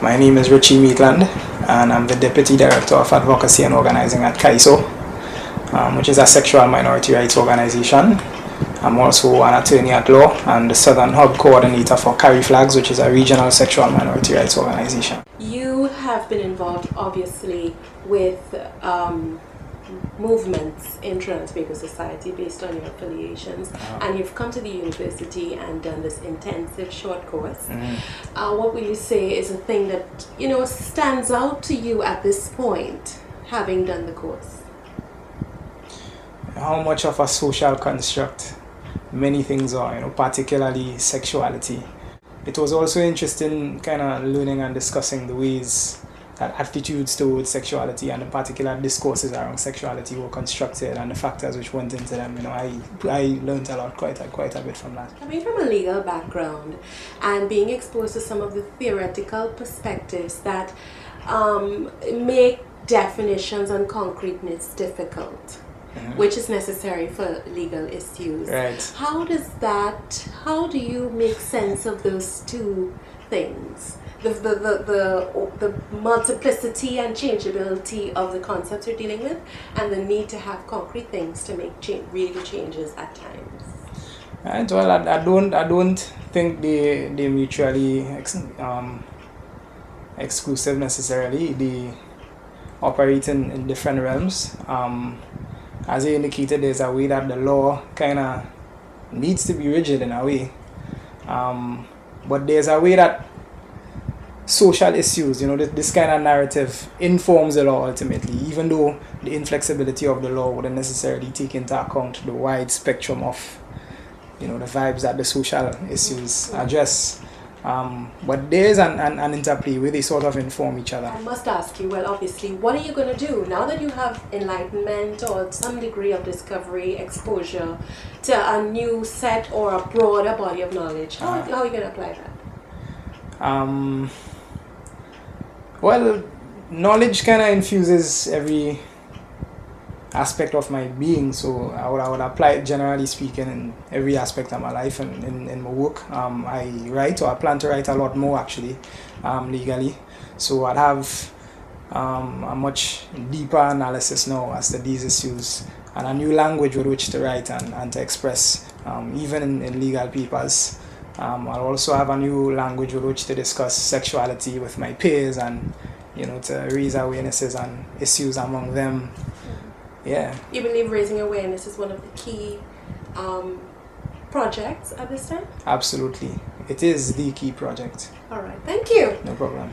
My name is Richie Maitland, and I'm the Deputy Director of Advocacy and Organizing at CAISO, which is a sexual minority rights organization. I'm also an attorney at law and the Southern Hub Coordinator for Cariflags, which is a regional sexual minority rights organization. You have been involved, obviously, with movements in Trinidad and Tobago society based on your affiliations, and you've come to the university and done this intensive short course. What will you say is a thing that stands out to you at this point, having done the course? How much of a social construct many things are, particularly sexuality. It was also interesting kind of learning and discussing the ways that attitudes towards sexuality and the particular discourses around sexuality were constructed and the factors which went into them. I learned a lot, quite a bit from that. Coming from a legal background and being exposed to some of the theoretical perspectives that make definitions and concreteness difficult, which is necessary for legal issues. Right. How do you make sense of those two things? The multiplicity and changeability of the concepts you're dealing with, and the need to have concrete things to make real changes at times. Right. Well, I don't think they mutually exclusive necessarily. They operate in different realms. As I indicated, there's a way that the law kind of needs to be rigid in a way, but there's a way that social issues, this kind of narrative informs the law ultimately, even though the inflexibility of the law wouldn't necessarily take into account the wide spectrum of, the vibes that the social issues address. But there's an interplay where they sort of inform each other. I must ask you, well, obviously, what are you going to do now that you have enlightenment or some degree of discovery, exposure to a new set or a broader body of knowledge? How are you going to apply that? Well, knowledge kind of infuses every aspect of my being, so I would apply it, generally speaking, in every aspect of my life and in my work. I write, or I plan to write a lot more actually, legally, so I'd have a much deeper analysis now as to these issues and a new language with which to write and to express, even in legal papers. I'll also have a new language with which to discuss sexuality with my peers and to raise awarenesses and issues among them. Yeah. You believe raising awareness is one of the key projects at this time? Absolutely. It is the key project. All right. Thank you. No problem.